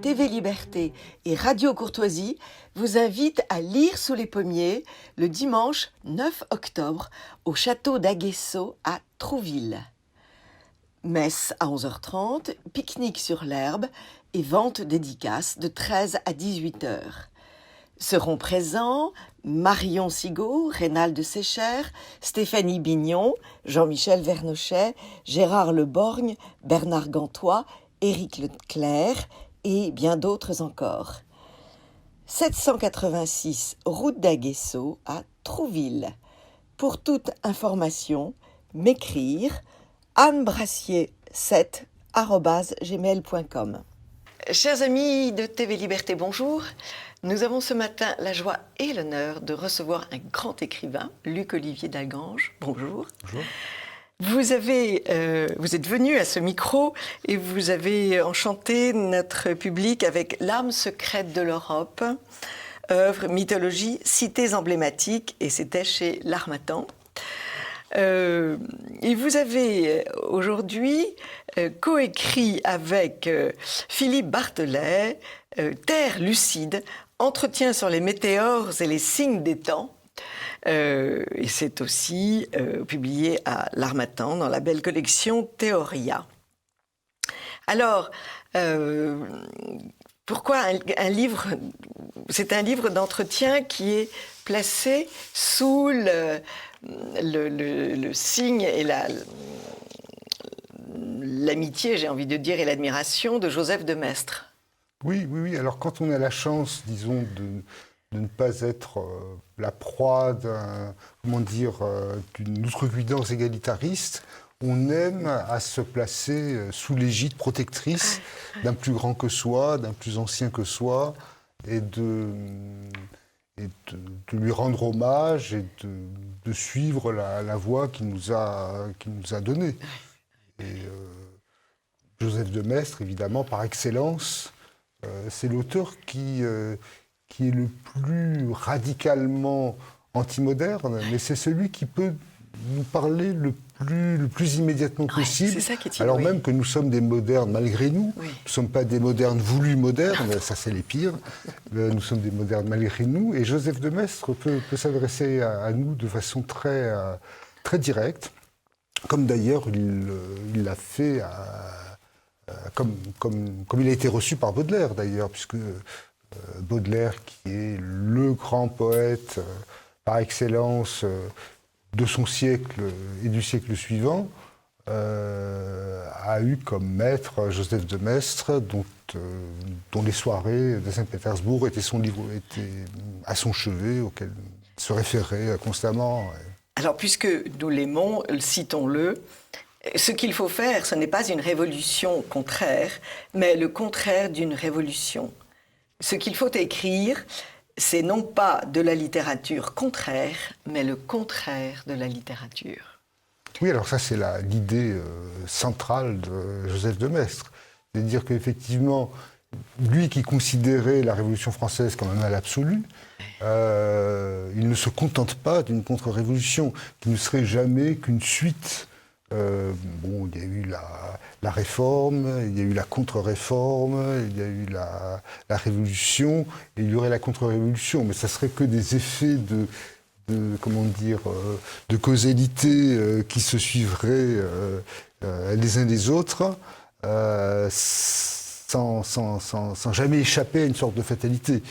TV Liberté et Radio Courtoisie vous invitent à lire sous les pommiers le dimanche 9 octobre au château d'Aguesseau à Trouville. Messe à 11h30, pique-nique sur l'herbe et vente dédicace de 13 à 18h. Seront présents Marion Sigaud, Rénal de Séchère, Stéphanie Bignon, Jean-Michel Vernochet, Gérard Leborgne, Bernard Gantois, Éric Leclerc et bien d'autres encore. 786 route d'Aguesseau à Trouville. Pour toute information, m'écrire annebrassier7@gmail.com. Chers amis de TV Liberté, bonjour. Nous avons ce matin la joie et l'honneur de recevoir un grand écrivain, Luc-Olivier Dalgange. Bonjour. Bonjour. Vous êtes venu à ce micro et vous avez enchanté notre public avec L'âme secrète de l'Europe, œuvre, mythologie, cités emblématiques, et c'était chez L'Harmattan. Et vous avez aujourd'hui coécrit avec Philippe Barthelet Terre lucide, entretien sur les météores et les signes des temps. Et c'est aussi publié à L'Harmattan dans la belle collection Théoria. Alors, pourquoi un livre? C'est un livre d'entretien qui est placé sous le signe et l'amitié, j'ai envie de dire, et l'admiration de Joseph de Maistre. Oui. Alors, quand on a la chance, disons, de ne pas être la proie d'une outrecuidance égalitariste, on aime à se placer sous l'égide protectrice d'un plus grand que soi, d'un plus ancien que soi, et de lui rendre hommage et de suivre la voie qu'il nous a donnée. Et Joseph de Maistre, évidemment, par excellence, c'est l'auteur qui est le plus radicalement anti-moderne, mais c'est celui qui peut nous parler le plus immédiatement possible, c'est ça qui est alors même que nous sommes des modernes malgré nous. Oui. Nous ne sommes pas des modernes voulus modernes, ça c'est les pires, nous sommes des modernes malgré nous, et Joseph de Maistre peut s'adresser à nous de façon très, très directe, comme d'ailleurs il l'a fait comme il a été reçu par Baudelaire d'ailleurs, puisque Baudelaire, qui est le grand poète par excellence de son siècle et du siècle suivant, a eu comme maître Joseph de Maistre, dont les soirées de Saint-Pétersbourg étaient à son chevet, auquel il se référait constamment. Alors, puisque nous l'aimons, citons-le. Ce qu'il faut faire, ce n'est pas une révolution contraire, mais le contraire d'une révolution. Ce qu'il faut écrire, c'est non pas de la littérature contraire, mais le contraire de la littérature. Oui, alors ça, c'est l'idée centrale de Joseph de Maistre. C'est-à-dire qu'effectivement, lui qui considérait la Révolution française comme un mal absolu, il ne se contente pas d'une contre-révolution, qui ne serait jamais qu'une suite. Il y a eu la réforme, il y a eu la contre-réforme, il y a eu la révolution, et il y aurait la contre-révolution, mais ça serait que des effets de causalité qui se suivraient les uns des autres, sans jamais échapper à une sorte de fatalité.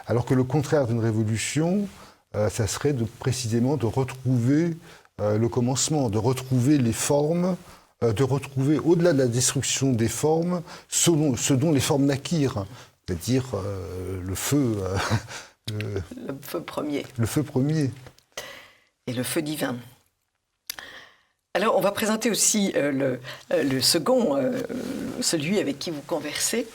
Alors que le contraire d'une révolution, ça serait précisément de retrouver le commencement, de retrouver les formes, de retrouver, au-delà de la destruction des formes, ce dont les formes naquirent, c'est-à-dire le feu. Le feu premier. Le feu premier. Et le feu divin. Alors, on va présenter aussi le second, celui avec qui vous conversez,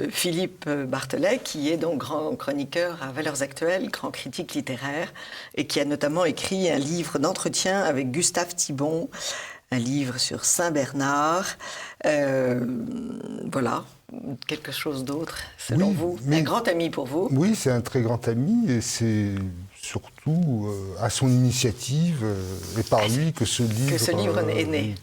Philippe Barthelet, qui est donc grand chroniqueur à Valeurs Actuelles, grand critique littéraire, et qui a notamment écrit un livre d'entretien avec Gustave Thibon, un livre sur Saint-Bernard. Voilà, quelque chose d'autre, selon vous. Un grand ami pour vous. Oui, c'est un très grand ami, et c'est surtout à son initiative et par lui que ce livre est né.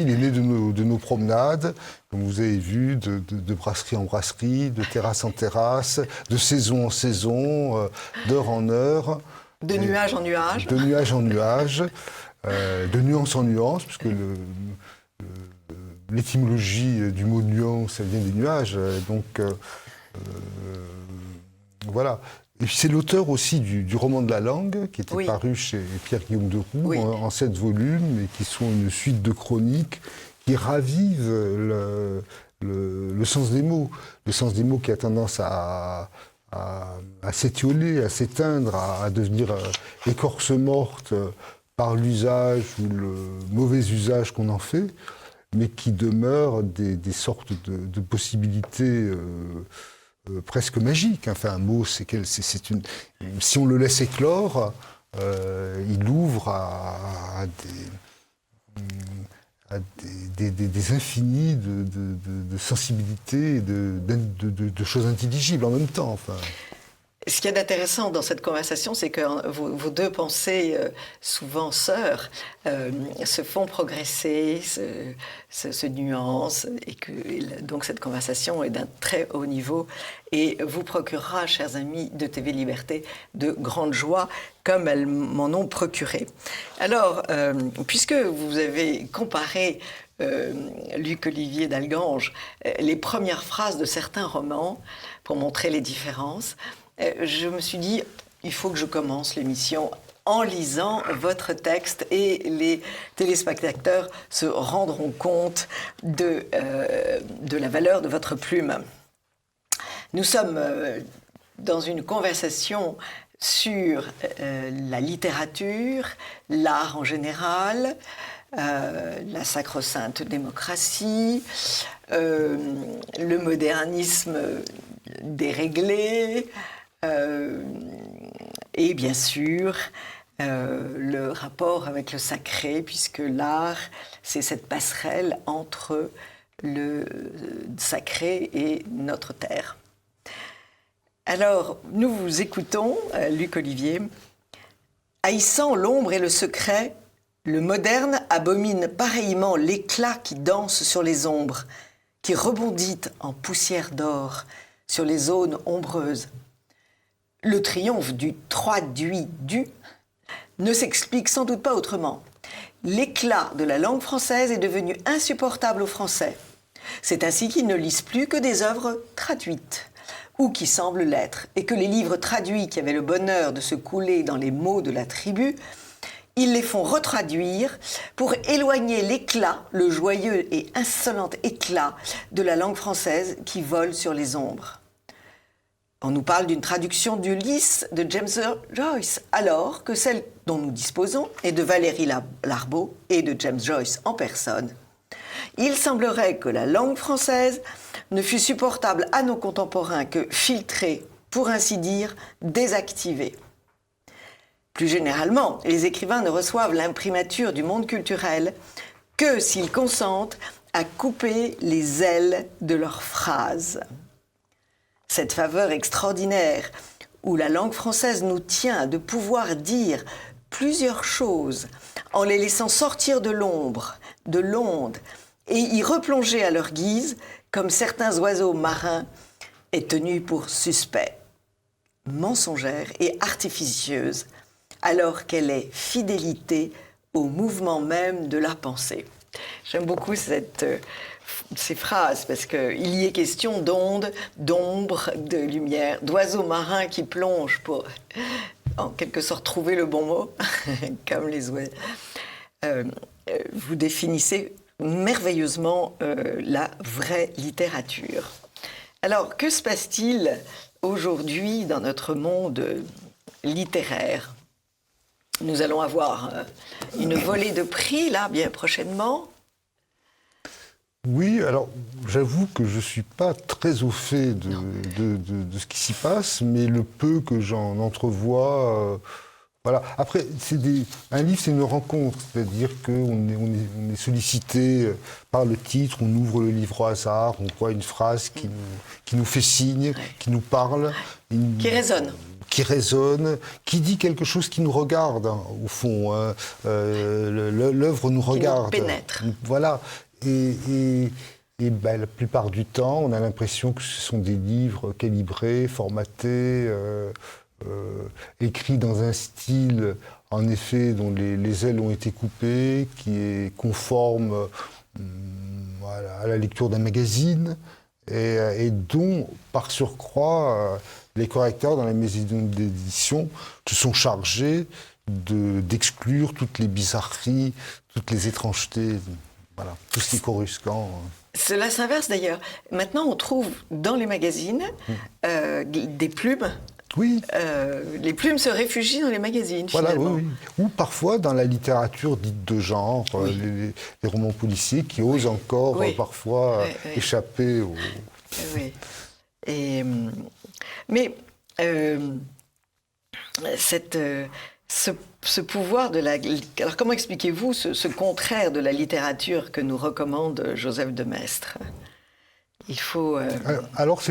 Il est né de nos promenades, comme vous avez vu, de brasserie en brasserie, de terrasse en terrasse, de saison en saison, d'heure en heure. De nuage en nuage. De nuage en nuage, de nuance en nuance, puisque l'étymologie du mot nuance, ça vient des nuages. Donc, voilà. Et puis c'est l'auteur aussi du roman de la langue, qui était paru chez Pierre-Guillaume de Roux en 7 volumes, et qui sont une suite de chroniques qui ravivent le sens des mots. Le sens des mots qui a tendance à s'étioler, à s'éteindre, à devenir écorce morte par l'usage ou le mauvais usage qu'on en fait, mais qui demeurent des sortes de possibilités presque magiques. Enfin, un mot, si on le laisse éclore, il ouvre à des infinis de sensibilité et de choses intelligibles en même temps. Enfin. Ce qu'il y a d'intéressant dans cette conversation, c'est que vos deux pensées, souvent sœurs, se font progresser, se nuancent, et que donc cette conversation est d'un très haut niveau et vous procurera, chers amis de TV Liberté, de grandes joies, comme elles m'en ont procuré. Alors, puisque vous avez comparé Luc Olivier d'Algange, les premières phrases de certains romans, pour montrer les différences, je me suis dit, il faut que je commence l'émission en lisant votre texte et les téléspectateurs se rendront compte de la valeur de votre plume. Nous sommes dans une conversation sur la littérature, l'art en général, la sacro-sainte démocratie, le modernisme déréglé, et bien sûr le rapport avec le sacré, puisque l'art, c'est cette passerelle entre le sacré et notre terre. Alors, nous vous écoutons, Luc Olivier. Haïssant l'ombre et le secret, le moderne abomine pareillement l'éclat qui danse sur les ombres, qui rebondit en poussière d'or sur les zones ombreuses. Le triomphe du traduit du ne s'explique sans doute pas autrement. L'éclat de la langue française est devenu insupportable aux Français. C'est ainsi qu'ils ne lisent plus que des œuvres traduites, ou qui semblent l'être, et que les livres traduits qui avaient le bonheur de se couler dans les mots de la tribu, ils les font retraduire pour éloigner l'éclat, le joyeux et insolent éclat de la langue française qui vole sur les ombres. On nous parle d'une traduction d'Ulysse de James Joyce, alors que celle dont nous disposons est de Valéry Larbaud et de James Joyce en personne. Il semblerait que la langue française ne fût supportable à nos contemporains que filtrée, pour ainsi dire, désactivée. Plus généralement, les écrivains ne reçoivent l'imprimature du monde culturel que s'ils consentent à couper les ailes de leurs phrases. Cette faveur extraordinaire où la langue française nous tient de pouvoir dire plusieurs choses en les laissant sortir de l'ombre, de l'onde, et y replonger à leur guise, comme certains oiseaux marins, est tenue pour suspect, mensongère et artificieuse, alors qu'elle est fidélité au mouvement même de la pensée. J'aime beaucoup ces phrases, parce qu'il y est question d'ondes, d'ombre, de lumière, d'oiseaux marins qui plongent pour, en quelque sorte, trouver le bon mot, comme les oiseaux. Vous définissez merveilleusement la vraie littérature. Alors, que se passe-t-il aujourd'hui dans notre monde littéraire ? Nous allons avoir une volée de prix, là, bien prochainement. Oui, alors j'avoue que je ne suis pas très au fait de ce qui s'y passe, mais le peu que j'en entrevois... voilà. Après, un livre, c'est une rencontre, c'est-à-dire qu'on est sollicité par le titre, on ouvre le livre au hasard, on voit une phrase qui nous fait signe, qui nous parle. Qui résonne. qui résonne, qui dit quelque chose qui nous regarde, hein, au fond. Hein. L'œuvre nous regarde. Qui nous pénètre. Voilà. Et la plupart du temps, on a l'impression que ce sont des livres calibrés, formatés, écrits dans un style, en effet, dont les ailes ont été coupées, qui est conforme à la lecture d'un magazine, et dont, par surcroît, les correcteurs dans les maisons d'édition se sont chargés d'exclure toutes les bizarreries, toutes les étrangetés, voilà, tout ce qui est coruscant. Cela s'inverse d'ailleurs. Maintenant, on trouve dans les magazines des plumes. Oui. Les plumes se réfugient dans les magazines, voilà, finalement. oui. Ou parfois dans la littérature dite de genre, oui. Les romans policiers qui osent encore parfois échapper au... Oui. Mais ce pouvoir de la... Alors comment expliquez-vous ce contraire de la littérature que nous recommande Joseph de Maistre? Il faut... Alors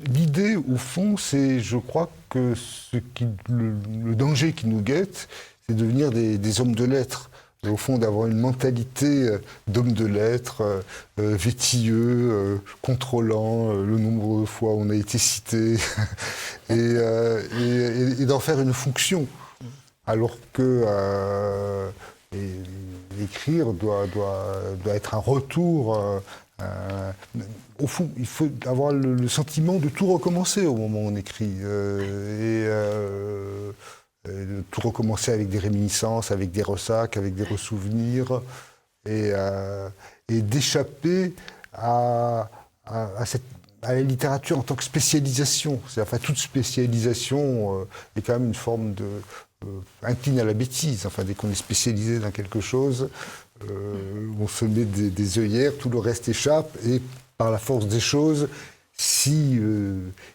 l'idée, au fond, c'est, je crois, que le danger qui nous guette, c'est de devenir des hommes de lettres. Et au fond, d'avoir une mentalité d'homme de lettres, vétilleux, contrôlant le nombre de fois où on a été cité, et d'en faire une fonction. Alors que écrire doit être un retour... au fond, il faut avoir le sentiment de tout recommencer au moment où on écrit. De tout recommencer avec des réminiscences, avec des ressacs, avec des ressouvenirs, et d'échapper à la littérature en tant que spécialisation. Enfin, toute spécialisation est quand même une forme de... incline à la bêtise. Enfin, dès qu'on est spécialisé dans quelque chose, on se met des œillères, tout le reste échappe, et par la force des choses, si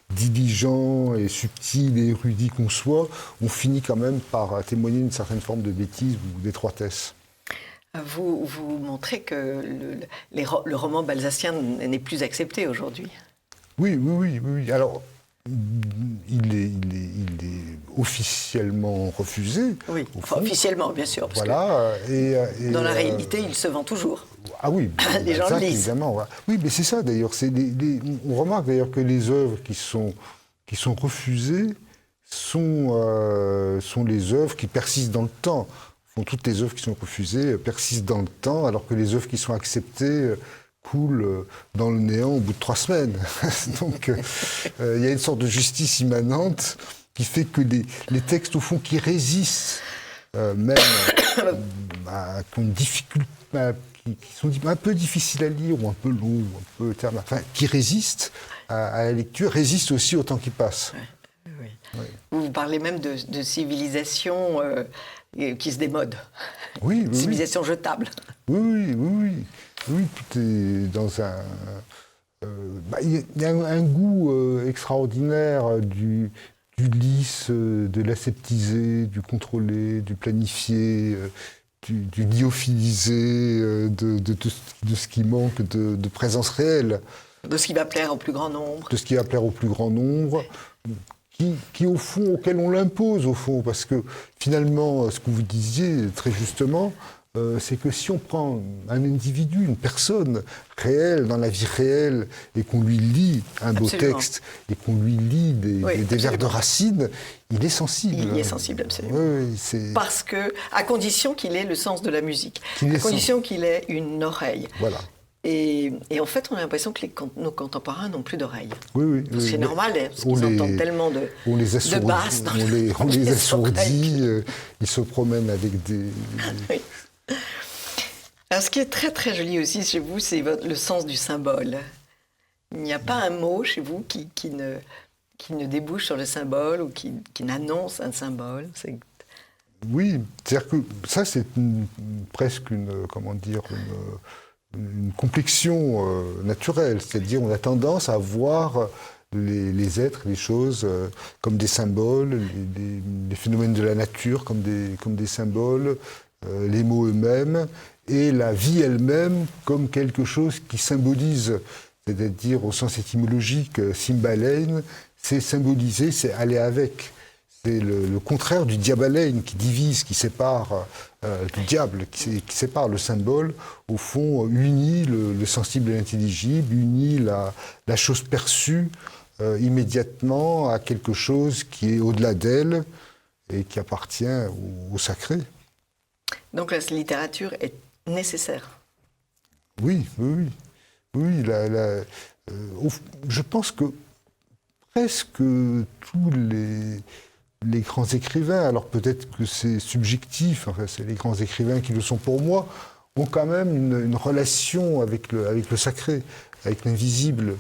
diligent et subtil et érudit qu'on soit, on finit quand même par témoigner d'une certaine forme de bêtise ou d'étroitesse. Vous montrez que le roman balzacien n'est plus accepté aujourd'hui. Oui. Alors, il est officiellement refusé. Oui, officiellement, bien sûr. Parce voilà. Que dans la réalité, il se vend toujours. Ah oui, les gens le lisent. Évidemment. Ouais. Oui, mais c'est ça d'ailleurs. On remarque d'ailleurs que les œuvres qui sont refusées sont les œuvres qui persistent dans le temps. Toutes les œuvres qui sont refusées persistent dans le temps, alors que les œuvres qui sont acceptées coulent dans le néant au bout de 3 semaines. Donc, il y a une sorte de justice immanente qui fait que les textes, au fond, qui résistent, même qui ont une difficulté, qui sont un peu difficiles à lire, ou un peu longs, ou un peu termes, enfin, qui résistent à la lecture, résistent aussi au temps qui passe. Oui. Oui. Vous parlez même de civilisation qui se démode. Oui. Civilisation jetable. Oui, tout est dans un... Il y a un goût extraordinaire du lisse, de l'aseptisé, du contrôlé, du planifié, du lyophilisé, de ce qui manque de présence réelle. De ce qui va plaire au plus grand nombre. De ce qui va plaire au plus grand nombre, qui au fond, auquel on l'impose, au fond, parce que finalement, ce que vous disiez très justement, c'est que si on prend un individu, une personne réelle, dans la vie réelle, et qu'on lui lit un beau texte, et qu'on lui lit des vers de Racine, il est sensible. Il y est sensible, absolument. Oui, parce que, à condition qu'il ait le sens de la musique, à condition qu'il ait une oreille. Voilà. Et en fait, on a l'impression que nos contemporains n'ont plus d'oreilles. Oui. C'est normal, parce qu'ils entendent tellement de basses. On les assourdit, ils se promènent avec des... Oui. Alors, ce qui est très très joli aussi chez vous, c'est le sens du symbole. Il n'y a pas un mot chez vous qui ne débouche sur le symbole ou qui n'annonce un symbole. Oui, c'est-à-dire que ça, c'est presque une complexion naturelle. C'est-à-dire on a tendance à voir les êtres, les choses comme des symboles, les phénomènes de la nature comme des symboles, les mots eux-mêmes, et la vie elle-même comme quelque chose qui symbolise, c'est-à-dire au sens étymologique, symbalein, c'est symboliser, c'est aller avec. C'est le contraire du diabalein qui divise, qui sépare, du diable, qui sépare le symbole, au fond, unit le sensible et l'intelligible, unit la chose perçue immédiatement à quelque chose qui est au-delà d'elle et qui appartient au sacré. Donc la littérature est nécessaire. Oui. Je pense que presque tous les grands écrivains, alors peut-être que c'est subjectif, enfin c'est les grands écrivains qui le sont pour moi, ont quand même une relation avec le sacré, avec l'invisible,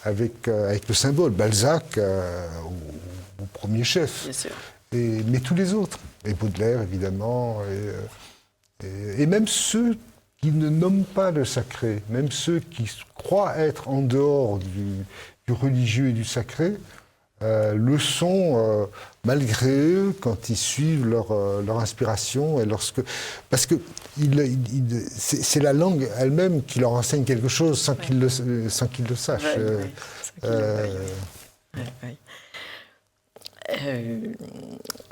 avec le symbole. Balzac au premier chef. Bien sûr. Mais tous les autres. Et Baudelaire, évidemment. Et même ceux qui ne nomment pas le sacré, même ceux qui croient être en dehors du religieux et du sacré, le sont malgré eux quand ils suivent leur inspiration et parce que c'est la langue elle-même qui leur enseigne quelque chose sans qu'ils le sachent.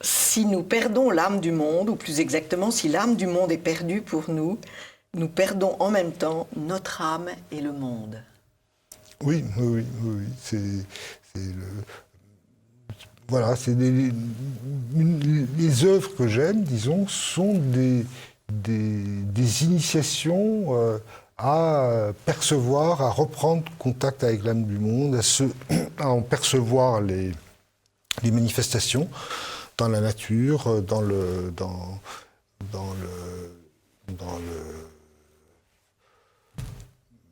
Si nous perdons l'âme du monde, ou plus exactement, si l'âme du monde est perdue pour nous, nous perdons en même temps notre âme et le monde. Oui. Voilà, c'est les œuvres que j'aime, disons, sont des initiations à percevoir, à reprendre contact avec l'âme du monde, à en percevoir les manifestations dans la nature,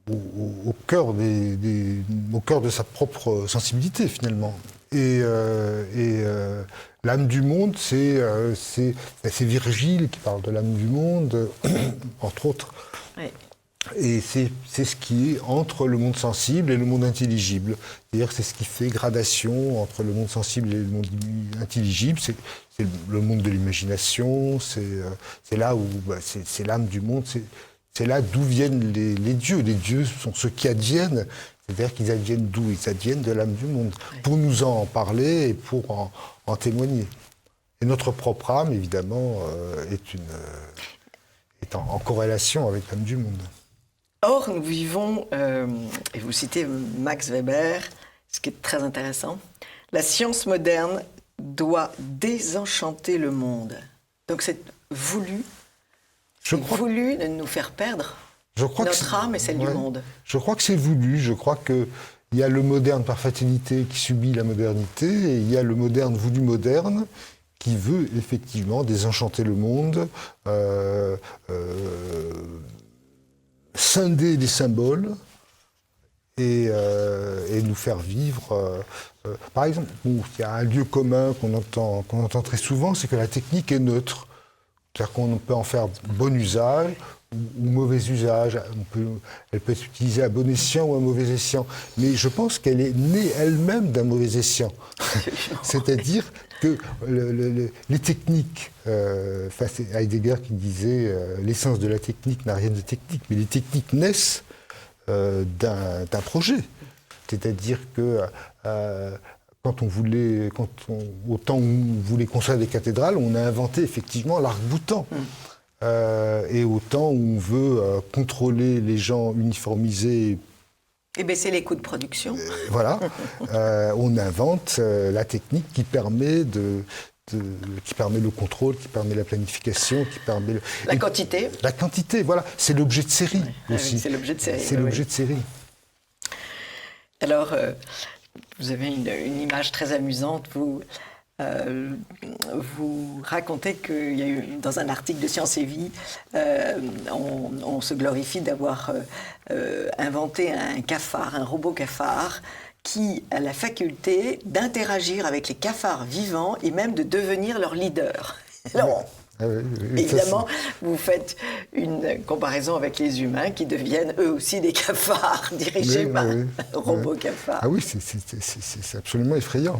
au cœur de sa propre sensibilité finalement. Et l'âme du monde, c'est Virgile qui parle de l'âme du monde, entre autres. Oui. Et c'est ce qui est entre le monde sensible et le monde intelligible. C'est-à-dire c'est ce qui fait gradation entre le monde sensible et le monde intelligible. C'est le monde de l'imagination, c'est là où c'est l'âme du monde, c'est là d'où viennent les dieux. Les dieux sont ceux qui adviennent, c'est-à-dire qu'ils adviennent d'où? Ils adviennent de l'âme du monde, pour nous en parler et pour en témoigner. Et notre propre âme, évidemment, est en corrélation avec l'âme du monde. Or, nous vivons, et vous citez Max Weber, ce qui est très intéressant, la science moderne doit désenchanter le monde. Donc c'est voulu, voulu de nous faire perdre notre âme et celle du monde. Je crois que c'est voulu, je crois qu'il y a le moderne par fatalité qui subit la modernité, et il y a le moderne voulu moderne qui veut effectivement désenchanter le monde, scinder les symboles et nous faire vivre. Par exemple, il y a un lieu commun qu'on entend très souvent, c'est que la technique est neutre. C'est-à-dire qu'on peut en faire bon usage ou mauvais usage. Elle peut être utilisée à bon escient ou à mauvais escient. Mais je pense qu'elle est née elle-même d'un mauvais escient. C'est-à-dire que les techniques, c'est Heidegger qui disait l'essence de la technique n'a rien de technique, mais les techniques naissent d'un projet. C'est-à-dire que au temps où on voulait construire des cathédrales, on a inventé effectivement l'arc-boutant. Et au temps où on veut contrôler les gens, uniformiser et baisser les coûts de production. Voilà, on invente la technique qui permet qui permet le contrôle, qui permet la planification, qui permet la quantité. La quantité, voilà, c'est l'objet de série aussi. Oui, c'est l'objet de série. C'est l'objet de série. Alors, vous avez une image très amusante. Vous racontez qu'il y a eu, dans un article de Science et Vie, on se glorifie d'avoir inventé un cafard, un robot cafard, qui a la faculté d'interagir avec les cafards vivants et même de devenir leur leader. Alors, évidemment, vous faites une comparaison avec les humains qui deviennent eux aussi des cafards dirigés par un robot cafard. Ah oui, c'est absolument effrayant.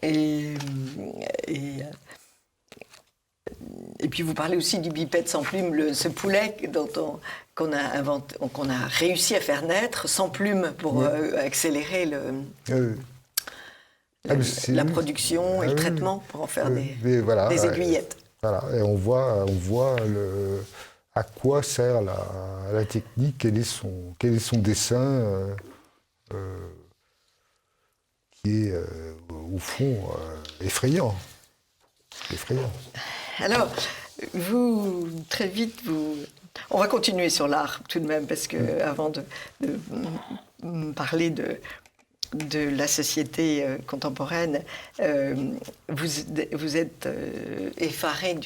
Et puis vous parlez aussi du bipède sans plume, ce poulet qu'on a réussi à faire naître sans plume pour accélérer la production et le traitement pour en faire des aiguillettes. Voilà, et on voit à quoi sert la technique, quel est son dessin, qui est au fond effrayant. Alors, très vite, on va continuer sur l'art tout de même, parce que avant de parler de la société contemporaine, vous êtes effaré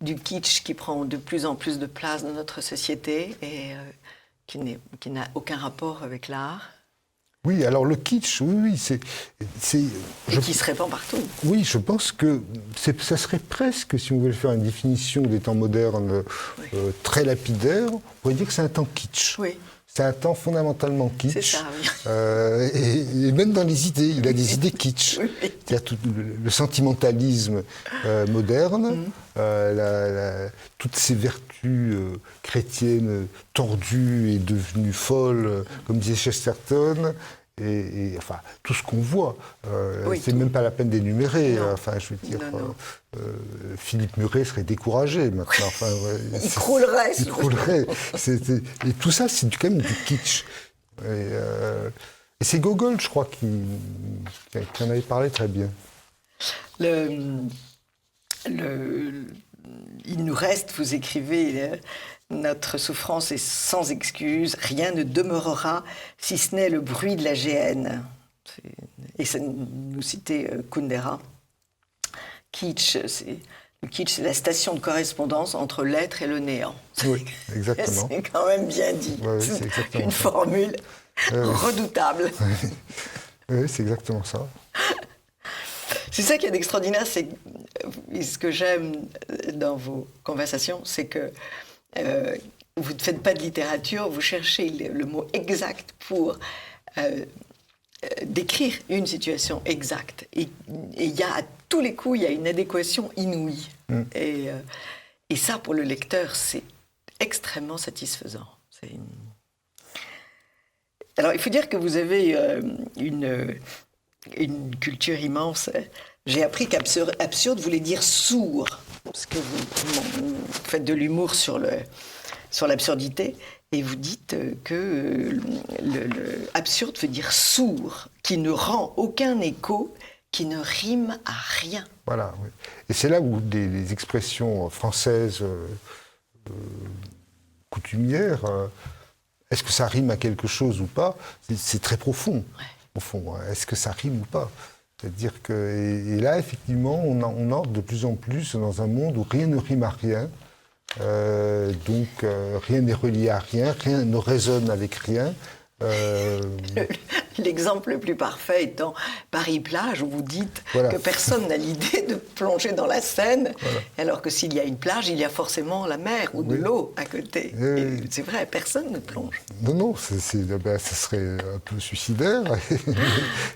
du kitsch qui prend de plus en plus de place dans notre société et qui n'a aucun rapport avec l'art. Oui, alors le kitsch, oui, qui se répand partout. Oui, je pense que ça serait presque, si on voulait faire une définition des temps modernes très lapidaire, on pourrait dire que c'est un temps kitsch. Oui. C'est un temps fondamentalement kitsch. C'est ça, oui. Et même dans les idées, il a des idées kitsch. Oui. C'est-à-dire tout le sentimentalisme moderne, toutes ces vertus chrétiennes tordues et devenues folles, comme disait Chesterton, et enfin, tout ce qu'on voit. C'est même pas la peine d'énumérer. Enfin, je veux dire, Philippe Muret serait découragé maintenant. Enfin, il croulerait. Il croulerait. Et tout ça, c'est quand même du kitsch. Et c'est Gogol, je crois, qui en avait parlé très bien. Il nous reste, vous écrivez, notre souffrance est sans excuse, rien ne demeurera si ce n'est le bruit de la géhenne. Et ça nous citait Kundera. Le kitsch, c'est la station de correspondance entre l'être et le néant. Oui, exactement. C'est quand même bien dit. Ouais, c'est exactement une ça. Formule redoutable. Oui, c'est exactement ça. C'est ça qui est extraordinaire, c'est ce que j'aime dans vos conversations, c'est que vous ne faites pas de littérature, vous cherchez le mot exact pour décrire une situation exacte. Et il y a, à tous les coups, il y a une adéquation inouïe. Et ça, pour le lecteur, c'est extrêmement satisfaisant. Alors, il faut dire que vous avez une culture immense. J'ai appris qu'absurde voulait dire sourd, parce que vous faites de l'humour sur l'absurdité, et vous dites que le absurde veut dire sourd, qui ne rend aucun écho, qui ne rime à rien. Voilà, oui. Et c'est là où les expressions françaises coutumières, est-ce que ça rime à quelque chose ou pas, c'est très profond, au fond. Est-ce que ça rime ou pas? C'est-à-dire que, et là, effectivement, on entre de plus en plus dans un monde où rien ne rime à rien. Donc, rien n'est relié à rien, rien ne résonne avec rien. L'exemple le plus parfait étant Paris-Plage, où vous dites que personne n'a l'idée de plonger dans la Seine, alors que s'il y a une plage, il y a forcément la mer ou de l'eau à côté. C'est vrai, personne ne plonge. Non, ça serait un peu suicidaire.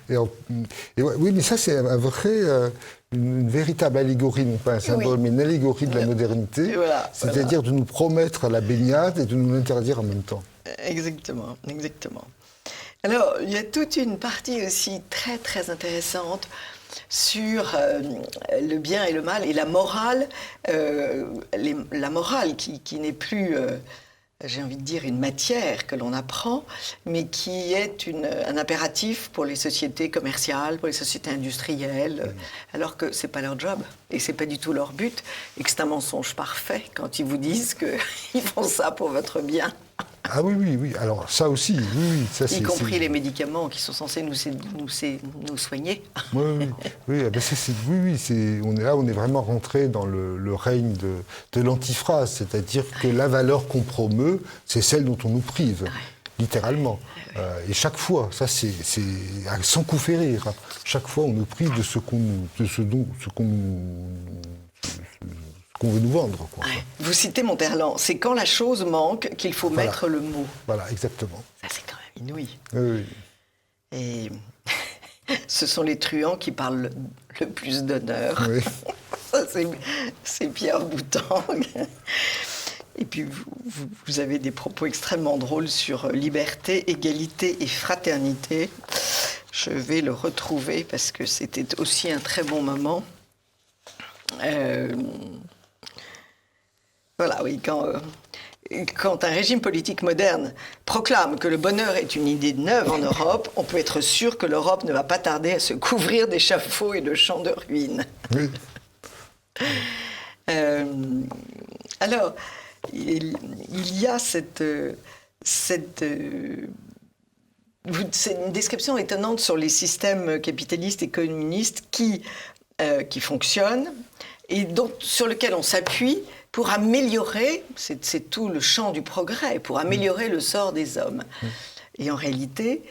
Oui, mais ça, c'est une véritable allégorie, non pas un symbole, mais une allégorie de la modernité. C'est-à-dire de nous promettre la baignade et de nous l'interdire en même temps. Exactement. Alors, il y a toute une partie aussi très, très intéressante sur le bien et le mal et la morale. La morale qui n'est plus, j'ai envie de dire, une matière que l'on apprend, mais qui est un impératif pour les sociétés commerciales, pour les sociétés industrielles, alors que c'est pas leur job et c'est pas du tout leur but, et que c'est un mensonge parfait quand ils vous disent qu'ils font ça pour votre bien. Ah oui. Alors ça aussi, oui. Ça, y compris les médicaments qui sont censés nous soigner. Oui. On est là, on est vraiment rentré dans le règne de l'antiphrase, c'est-à-dire que la valeur qu'on promeut, c'est celle dont on nous prive, littéralement. Et chaque fois, ça c'est sans coup férir. Chaque fois, on nous prive de ce qu'on veut nous vendre. Vous citez Monterland, c'est quand la chose manque qu'il faut mettre le mot. Voilà, exactement. Ça, c'est quand même inouï. Oui. Et ce sont les truands qui parlent le plus d'honneur. Oui. Ça, c'est Pierre Boutang. Et puis, vous avez des propos extrêmement drôles sur liberté, égalité et fraternité. Je vais le retrouver parce que c'était aussi un très bon moment. Voilà, oui, quand un régime politique moderne proclame que le bonheur est une idée neuve en Europe, on peut être sûr que l'Europe ne va pas tarder à se couvrir d'échafauds et de champs de ruines. Oui. Alors, il y a c'est une description étonnante sur les systèmes capitalistes et communistes qui fonctionnent et sur lesquels on s'appuie pour améliorer, c'est tout le champ du progrès, pour améliorer le sort des hommes. Et en réalité,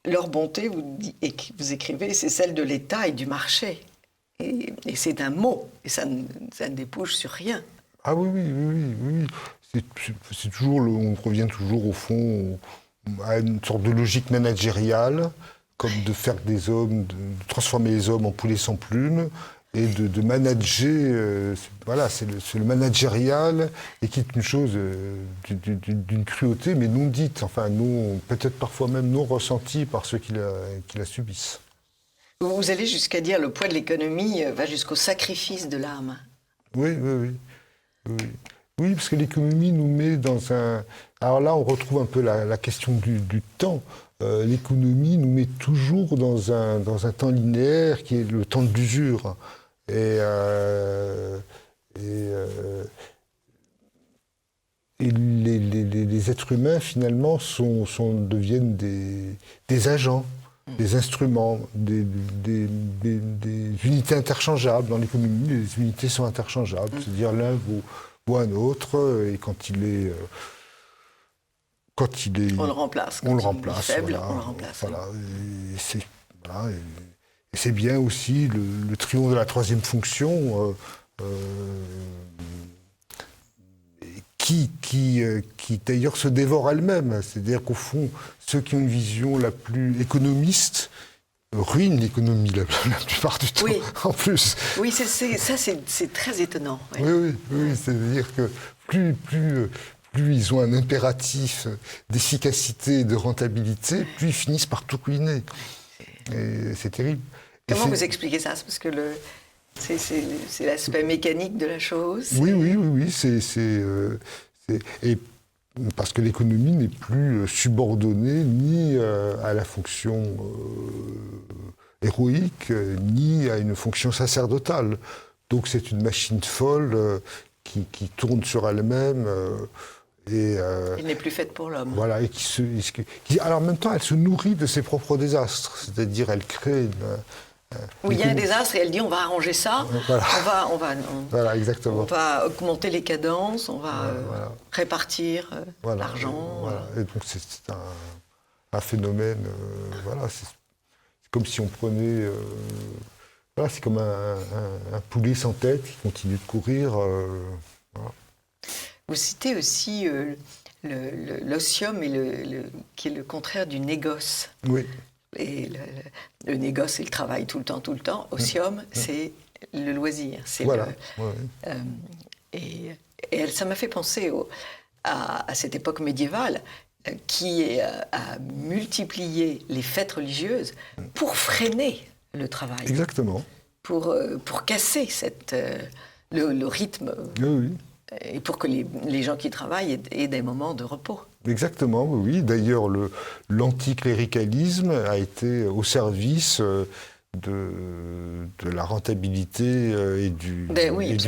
leur bonté, vous écrivez, c'est celle de l'État et du marché. Et c'est un mot, et ça ne débouche sur rien. Ah oui. C'est toujours, on revient toujours au fond à une sorte de logique managériale, comme de faire des hommes, de transformer les hommes en poulets sans plumes, et de manager, voilà, c'est le managérial, et qui est une chose d'une cruauté, mais non dite, enfin, peut-être parfois même non ressentie par ceux qui la subissent. Vous allez jusqu'à dire le poids de l'économie va jusqu'au sacrifice de l'âme. Oui, parce que l'économie nous met dans un... Alors là, on retrouve un peu la question du temps. L'économie nous met toujours dans un temps linéaire qui est le temps de l'usure. Et les êtres humains, finalement, deviennent des agents, des instruments, des unités interchangeables. Dans l'économie, les unités sont interchangeables. C'est-à-dire l'un vaut un autre, et quand il est... On le remplace. On le remplace. Faible, voilà, on le remplace. Voilà. Et c'est bien aussi le triomphe de la troisième fonction qui d'ailleurs se dévore elle-même. C'est-à-dire qu'au fond, ceux qui ont une vision la plus économiste ruinent l'économie la plupart du temps, en plus. Oui, c'est très étonnant. Oui, c'est-à-dire que plus ils ont un impératif d'efficacité et de rentabilité, plus ils finissent par tout ruiner. Et c'est terrible. Comment vous expliquez ça? Parce que c'est l'aspect mécanique de la chose. Oui. Et parce que l'économie n'est plus subordonnée ni à la fonction héroïque, ni à une fonction sacerdotale. Donc c'est une machine folle qui tourne sur elle-même. Elle n'est plus faite pour l'homme. Voilà, et alors en même temps, elle se nourrit de ses propres désastres, c'est-à-dire elle crée il y a un désastre et elle dit on va arranger ça, voilà. Voilà, exactement. On va augmenter les cadences, on va répartir l'argent. Voilà. Et donc c'est un phénomène, c'est comme si on prenait, c'est comme un poulet sans tête qui continue de courir. Voilà. Vous citez aussi l'osium qui est le contraire du négoce. Oui. Et le négoce, c'est le travail tout le temps. Osium, c'est le loisir. Voilà. Et ça m'a fait penser à cette époque médiévale qui a multiplié les fêtes religieuses pour freiner le travail. Exactement. Pour casser le rythme. Oui. Et pour que les gens qui travaillent aient des moments de repos. Exactement, oui. D'ailleurs, l'anticléricalisme a été au service de la rentabilité et du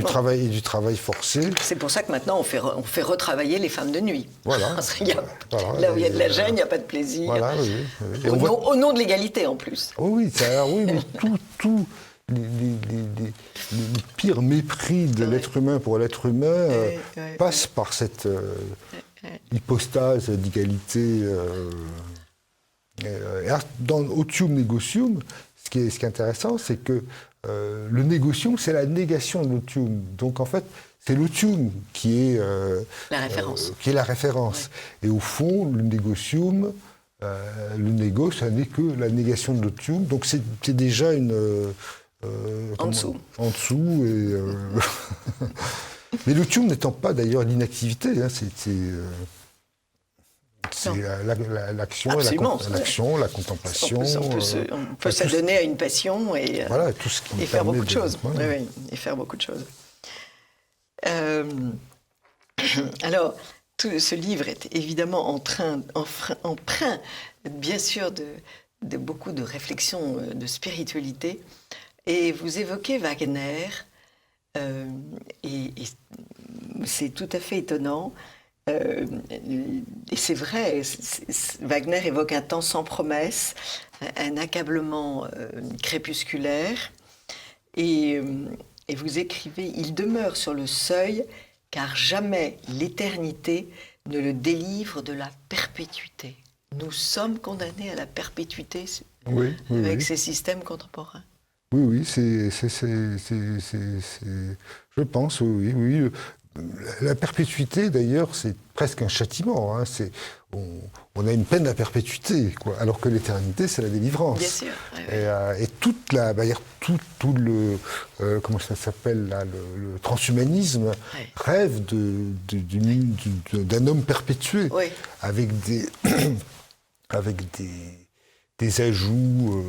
travail forcé. C'est pour ça que maintenant, on fait retravailler les femmes de nuit. Voilà. Là où il y a de la gêne, il n'y a pas de plaisir. Voilà, oui. Au nom de l'égalité, en plus. Oui, mais tout... Le pire mépris de l'être humain pour l'être humain passe par cette hypostase d'égalité. Dans Otium Negocium, ce qui est intéressant, c'est que le négocium, c'est la négation de l'otium. Donc en fait, c'est l'otium qui est la référence. Et au fond, le négocium, le négo, ça n'est que la négation de l'otium. Donc c'est déjà une... en dessous. Mais l'otium n'étant pas d'ailleurs l'inactivité, C'est l'action, Absolument. l'action, la contemplation. On peut s'adonner à une passion et, voilà, tout ce qui et faire beaucoup de choses. Voilà. Oui, et faire beaucoup de choses. Alors, tout ce livre est évidemment empreint, bien sûr, de beaucoup de réflexions de spiritualité. Et vous évoquez Wagner, et c'est tout à fait étonnant. Et c'est vrai, Wagner évoque un temps sans promesse, un accablement crépusculaire. Et vous écrivez « Il demeure sur le seuil, car jamais l'éternité ne le délivre de la perpétuité. » Nous sommes condamnés à la perpétuité avec ces systèmes contemporains. Oui, je pense, oui. La perpétuité, d'ailleurs, c'est presque un châtiment. Hein. On a une peine à perpétuité, quoi, alors que l'éternité, c'est la délivrance. Bien sûr. Et toute tout le comment ça s'appelle là, le transhumanisme rêve d'un homme perpétué, avec des ajouts,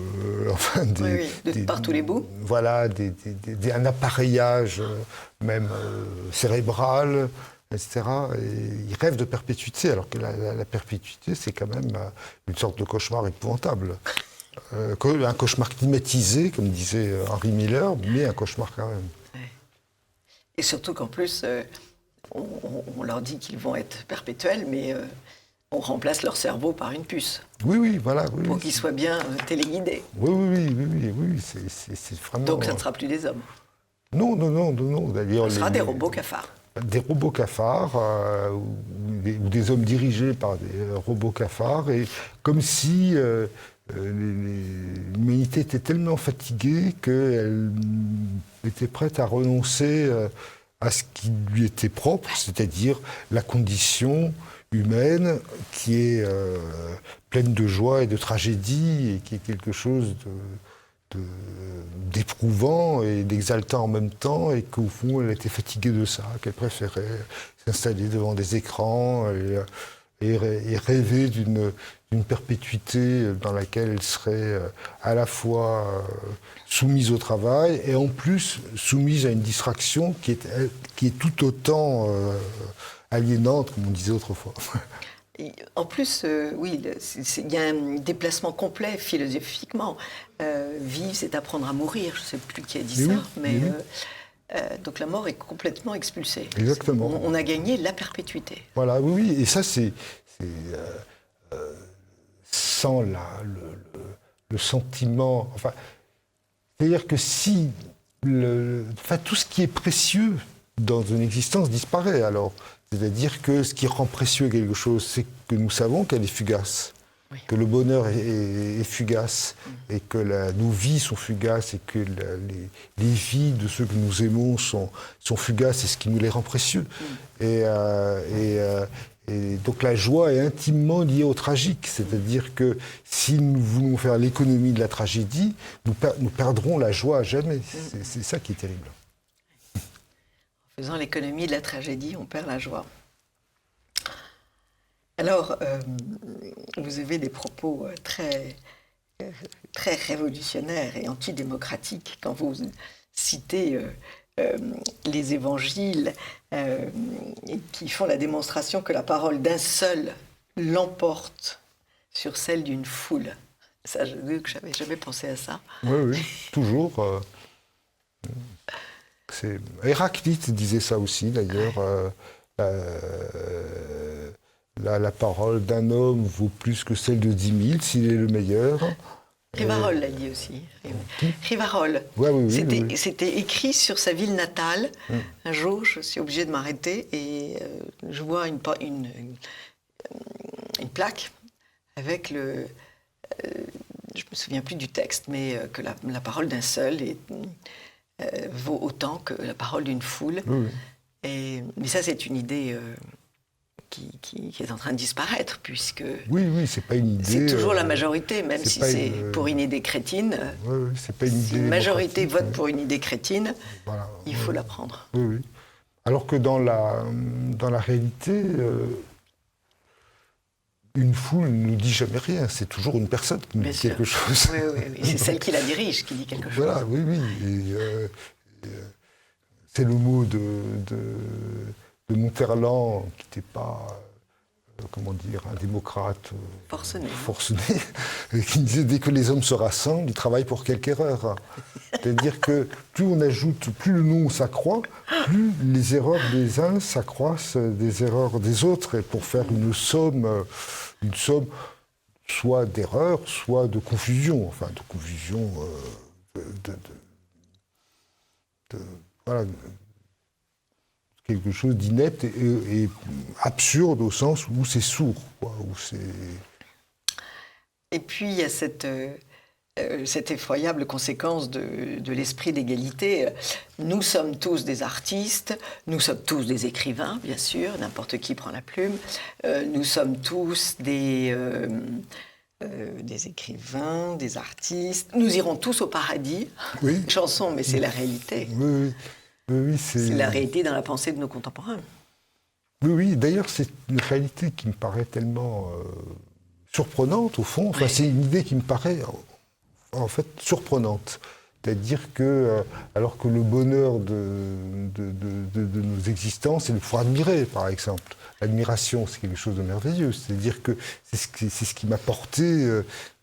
par tous les bouts. Voilà, un appareillage même cérébral, etc. Et ils rêvent de perpétuité, alors que la perpétuité, c'est quand même une sorte de cauchemar épouvantable. Un cauchemar climatisé, comme disait Henry Miller, mais un cauchemar quand même. Ouais. Et surtout qu'en plus, on leur dit qu'ils vont être perpétuels, mais on remplace leur cerveau par une puce. Oui, voilà. Pour qu'ils soient bien téléguidés. Oui, c'est vraiment... Donc ça ne sera plus des hommes. Non. D'ailleurs, ce sera des robots cafards. Des robots cafards, ou des hommes dirigés par des robots cafards, et comme si l'humanité était tellement fatiguée qu'elle était prête à renoncer à ce qui lui était propre, c'est-à-dire la condition humaine qui est pleine de joie et de tragédie, et qui est quelque chose d'éprouvant et d'exaltant en même temps, et qu'au fond elle était fatiguée de ça, qu'elle préférait s'installer devant des écrans et rêver d'une perpétuité dans laquelle elle serait à la fois soumise au travail et en plus soumise à une distraction qui est tout autant aliénante, comme on disait autrefois. En plus, il y a un déplacement complet philosophiquement. Vivre, c'est apprendre à mourir. Je ne sais plus qui a dit donc la mort est complètement expulsée. Exactement. On a gagné la perpétuité. Voilà, oui. Et ça, c'est sans le sentiment... Enfin, c'est-à-dire que si tout ce qui est précieux dans une existence disparaît, alors... C'est-à-dire que ce qui rend précieux quelque chose, c'est que nous savons qu'elle est fugace, que le bonheur est fugace, et que nos vies sont fugaces, et que les vies de ceux que nous aimons sont fugaces, et ce qui nous les rend précieux. Et donc la joie est intimement liée au tragique, c'est-à-dire que si nous voulons faire l'économie de la tragédie, nous perdrons la joie à jamais. C'est ça qui est terrible. En faisant l'économie de la tragédie, on perd la joie. Alors, vous avez des propos très révolutionnaires et antidémocratiques quand vous citez les évangiles qui font la démonstration que la parole d'un seul l'emporte sur celle d'une foule. Ça, je n'avais jamais pensé à ça. Oui, toujours. Héraclite disait ça aussi, d'ailleurs. La parole d'un homme vaut plus que celle de 10 000, s'il est le meilleur. Rivarol l'a dit aussi. Rivarol. Oui. C'était écrit sur sa ville natale. Un jour, je suis obligée de m'arrêter et je vois une plaque avec je me souviens plus du texte, mais que la parole d'un seul vaut autant que la parole d'une foule. Mais ça, c'est une idée qui est en train de disparaître, puisque... Oui, c'est pas une idée... C'est toujours la majorité, même si c'est pour une idée crétine. C'est pas une idée... Si une majorité vote pour une idée crétine, il faut la prendre. Oui. Alors que dans la réalité, une foule ne nous dit jamais rien. C'est toujours une personne qui nous dit quelque chose. Oui, oui, oui. C'est celle qui la dirige qui dit quelque chose. Voilà, oui, oui. C'est le mot de Monterland, qui n'était pas, comment dire, un démocrate forcené, qui disait, dès que les hommes se rassemblent, ils travaillent pour quelque erreur. C'est-à-dire que plus on ajoute, plus le nom s'accroît, plus les erreurs des uns s'accroissent des erreurs des autres, et pour faire une somme soit d'erreurs, soit de confusion, enfin de confusion, voilà, quelque chose d'inepte et absurde au sens où c'est sourd, quoi, où c'est... Et puis il y a cette effroyable conséquence de l'esprit d'égalité. Nous sommes tous des artistes, nous sommes tous des écrivains, bien sûr, n'importe qui prend la plume. Nous sommes tous des écrivains, des artistes. Nous irons tous au paradis. Oui. Chanson, mais c'est la réalité. Oui, c'est la réalité dans la pensée de nos contemporains. Oui, oui. D'ailleurs, c'est une réalité qui me paraît tellement surprenante, au fond. Enfin, c'est une idée qui me paraît... en fait, surprenante. C'est-à-dire que, alors que le bonheur de nos existences, c'est de pouvoir admirer, par exemple. L'admiration, c'est quelque chose de merveilleux. C'est-à-dire que c'est ce qui m'a porté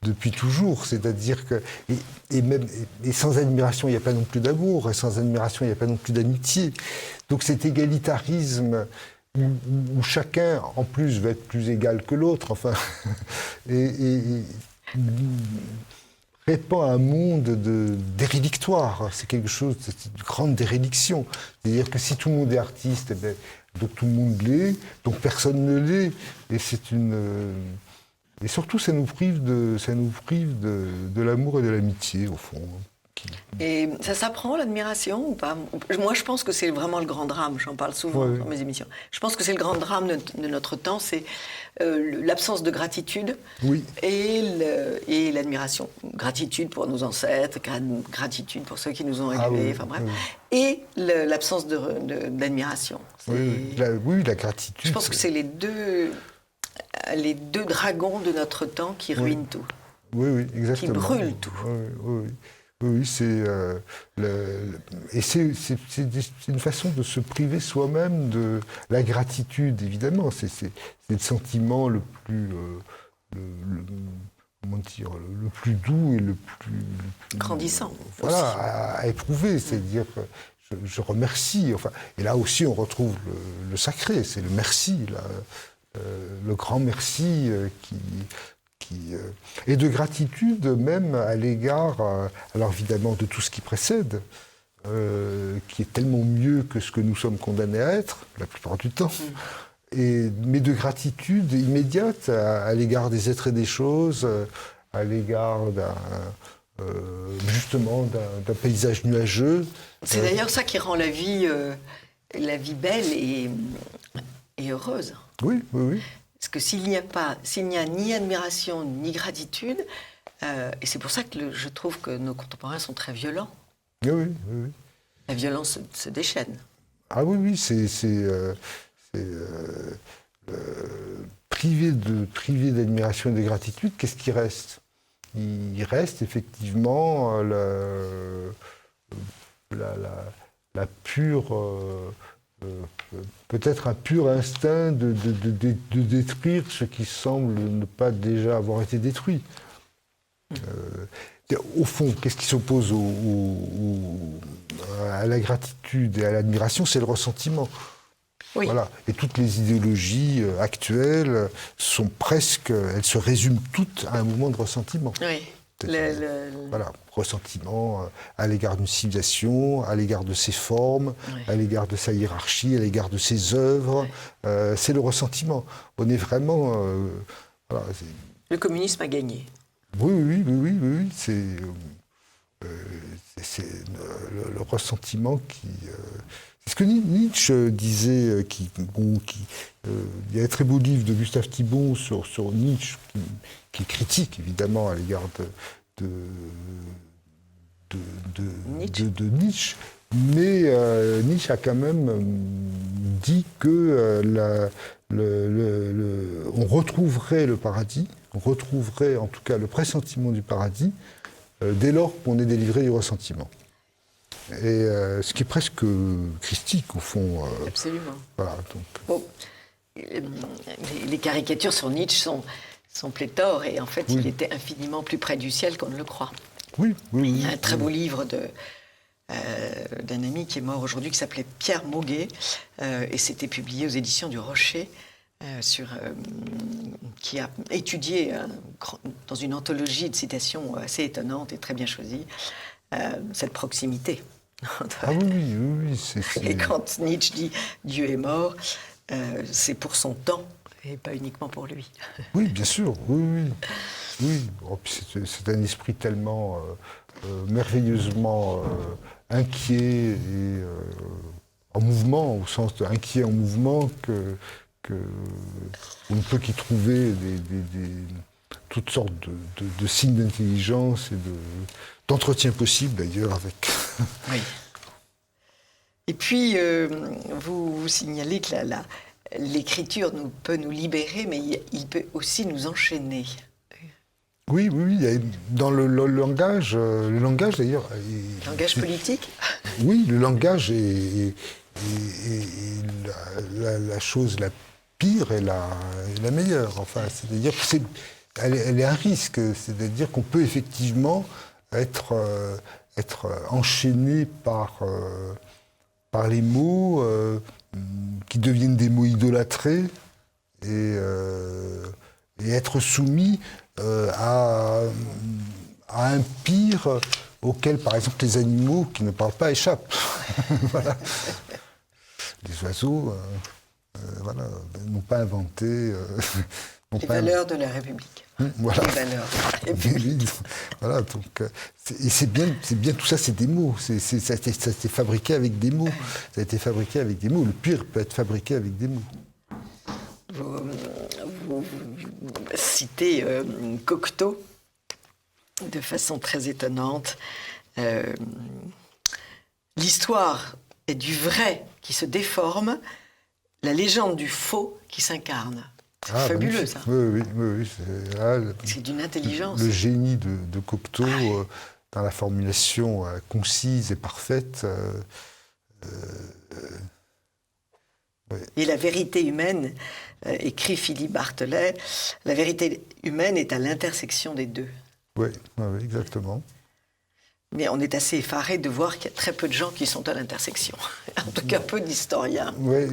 depuis toujours. C'est-à-dire que... Et sans admiration, il n'y a pas non plus d'amour. Et sans admiration, il n'y a pas non plus d'amitié. Donc cet égalitarisme où chacun, en plus, va être plus égal que l'autre, enfin... répand un monde d'érélictoire. C'est quelque chose de grande déréliction. C'est-à-dire que si tout le monde est artiste, eh bien, donc tout le monde l'est, donc personne ne l'est. Et c'est une... Et surtout, ça nous prive de l'amour et de l'amitié, au fond. Et ça s'apprend, l'admiration, ou pas? Moi, je pense que c'est vraiment le grand drame. J'en parle souvent dans mes émissions. Je pense que c'est le grand drame de notre temps, c'est l'absence de gratitude et l'admiration. Gratitude pour nos ancêtres, gratitude pour ceux qui nous ont élevés, enfin bref. Et l'absence d'admiration. Oui, la gratitude. Je pense que c'est les deux dragons de notre temps qui ruinent tout. Oui, exactement. Qui brûlent tout. Oui, c'est une façon de se priver soi-même de la gratitude, évidemment. C'est le sentiment le plus, comment dire, le plus doux et le plus grandissant. Voilà, à éprouver. C'est-à-dire, je remercie. Enfin, et là aussi, on retrouve le sacré. C'est le merci, le grand merci et de gratitude même à l'égard, alors évidemment de tout ce qui précède, qui est tellement mieux que ce que nous sommes condamnés à être, la plupart du temps, mais de gratitude immédiate à l'égard des êtres et des choses, à l'égard justement d'un paysage nuageux. C'est d'ailleurs ça qui rend la vie belle et heureuse. Oui. Parce que s'il n'y a ni admiration ni gratitude, et c'est pour ça que je trouve que nos contemporains sont très violents. Oui. La violence se déchaîne. Ah oui, c'est privé d'admiration et de gratitude, qu'est-ce qui reste? Il reste effectivement la pure... peut-être un pur instinct de détruire ce qui semble ne pas déjà avoir été détruit. Au fond, qu'est-ce qui s'oppose à la gratitude et à l'admiration? C'est le ressentiment. Oui. Voilà. Et toutes les idéologies actuelles sont presque... Elles se résument toutes à un mouvement de ressentiment. Oui. Voilà, ressentiment à l'égard d'une civilisation, à l'égard de ses formes, à l'égard de sa hiérarchie, à l'égard de ses œuvres. C'est le ressentiment. On est vraiment... voilà, le communisme a gagné. Oui. C'est le ressentiment qui... c'est ce que Nietzsche disait, il y a un très beau livre de Gustave Thibon sur Nietzsche, qui est critique, évidemment, à l'égard de Nietzsche. Mais Nietzsche a quand même dit que on retrouverait le paradis, on retrouverait en tout cas le pressentiment du paradis, dès lors qu'on est délivré du ressentiment. Et ce qui est presque christique, au fond. Absolument. Voilà, donc. Bon, les caricatures sur Nietzsche sont pléthores, et en fait, il était infiniment plus près du ciel qu'on ne le croit. Oui. Il y a un très beau livre d'un ami qui est mort aujourd'hui, qui s'appelait Pierre Mauguet, et c'était publié aux éditions du Rocher, qui a étudié, dans une anthologie de citations assez étonnantes et très bien choisies, cette proximité. Ah oui. Et quand Nietzsche dit « Dieu est mort », c'est pour son temps et pas uniquement pour lui. Oui, bien sûr, oui. Oh, c'est un esprit tellement merveilleusement inquiet et en mouvement, au sens de inquiet en mouvement, qu'on ne peut qu'y trouver toutes sortes de signes d'intelligence et d'entretien possible d'ailleurs avec. Oui. Et puis, vous signalez que l'écriture peut nous libérer, mais il peut aussi nous enchaîner. Oui. Dans le langage d'ailleurs. Le langage politique ? Oui, le langage est la chose la pire et la meilleure. Enfin, c'est-à-dire qu'elle est un risque. C'est-à-dire qu'on peut effectivement être enchaîné par les mots qui deviennent des mots idolâtrés et être soumis à un pire auquel, par exemple, les animaux qui ne parlent pas échappent. Voilà. Les oiseaux n'ont pas inventé... les valeurs de la République. Voilà. Les valeurs de la République. Voilà, donc, et c'est bien tout ça, c'est des mots. Ça a été fabriqué avec des mots. Ça a été fabriqué avec des mots. Le pire peut être fabriqué avec des mots. Vous citez Cocteau de façon très étonnante. L'histoire est du vrai qui se déforme, la légende du faux qui s'incarne. C'est fabuleux, ça. Oui. C'est d'une intelligence. Le génie de Cocteau, dans la formulation concise et parfaite. Et la vérité humaine, écrit Philippe Bartelet, la vérité humaine est à l'intersection des deux. Oui, exactement. Mais on est assez effaré de voir qu'il y a très peu de gens qui sont à l'intersection. En tout cas, peu d'historiens. Oui,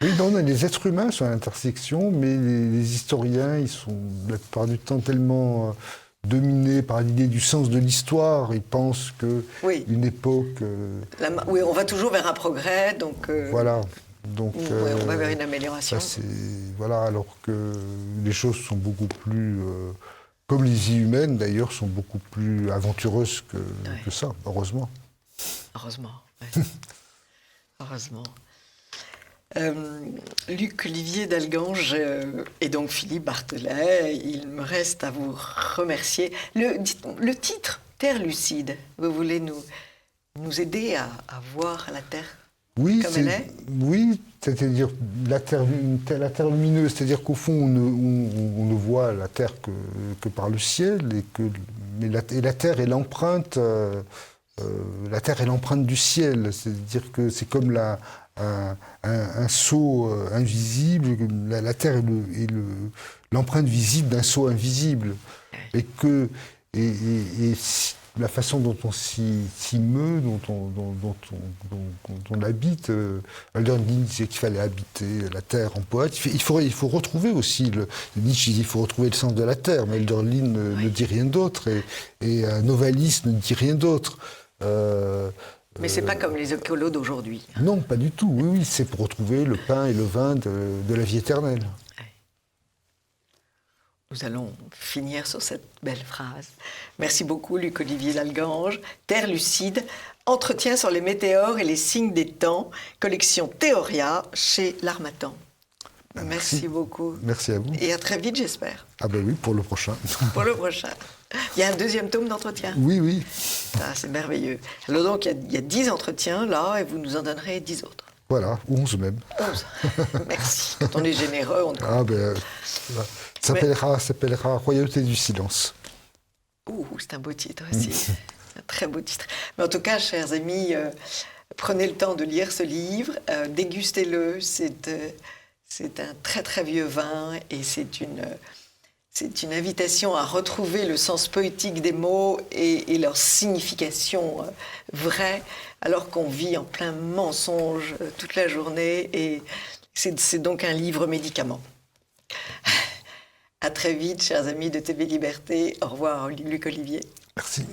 les êtres humains sont à l'intersection, mais les historiens, ils sont la plupart du temps tellement dominés par l'idée du sens de l'histoire. Ils pensent qu'une époque... oui, on va toujours vers un progrès, donc... Voilà. Donc, on va vers une amélioration. Alors que les choses sont beaucoup plus... comme les vies humaines, d'ailleurs, sont beaucoup plus aventureuses que ça, heureusement. Heureusement, oui. Heureusement. Luc Olivier d'Algange et donc Philippe Bartelet, il me reste à vous remercier. Le titre, Terre lucide, vous voulez nous aider à voir la Terre comme elle est ? Oui, c'est-à-dire la terre lumineuse, c'est-à-dire qu'au fond, on ne voit la Terre que par le ciel, mais la Terre est l'empreinte du ciel, c'est-à-dire que c'est comme un sceau invisible, la Terre est l'empreinte visible d'un sceau invisible, et la façon dont on s'y meut, dont on habite. Hölderlin disait qu'il fallait habiter la terre en poète. Il faut retrouver aussi, Nietzsche disait, il faut retrouver le sens de la terre, mais Hölderlin ne dit rien d'autre, et Novalis ne dit rien d'autre. Mais c'est pas comme les écolos d'aujourd'hui. Non, pas du tout. Oui, c'est pour retrouver le pain et le vin de la vie éternelle. Nous allons finir sur cette belle phrase. Merci beaucoup, Luc Olivier d'Algange. Terre lucide, entretien sur les météores et les signes des temps, collection Théoria chez l'Harmattan. Merci beaucoup. Merci à vous. Et à très vite, j'espère. Ah ben oui, pour le prochain. Pour le prochain. Il y a un deuxième tome d'entretien. Oui. Ah, c'est merveilleux. Alors donc, il y a 10 entretiens là, et vous nous en donnerez 10 autres. Voilà, 11 même. 11. Merci. Quand on est généreux, on... Ah ben, voilà. Ça s'appellera Royauté du silence. Ouh, c'est un beau titre aussi. Un très beau titre. Mais en tout cas, chers amis, prenez le temps de lire ce livre, dégustez-le. C'est un très très vieux vin et c'est une invitation à retrouver le sens poétique des mots et leur signification vraie, alors qu'on vit en plein mensonge toute la journée. Et c'est donc un livre médicament. À très vite, chers amis de TV Liberté. Au revoir, Luc Olivier. Merci.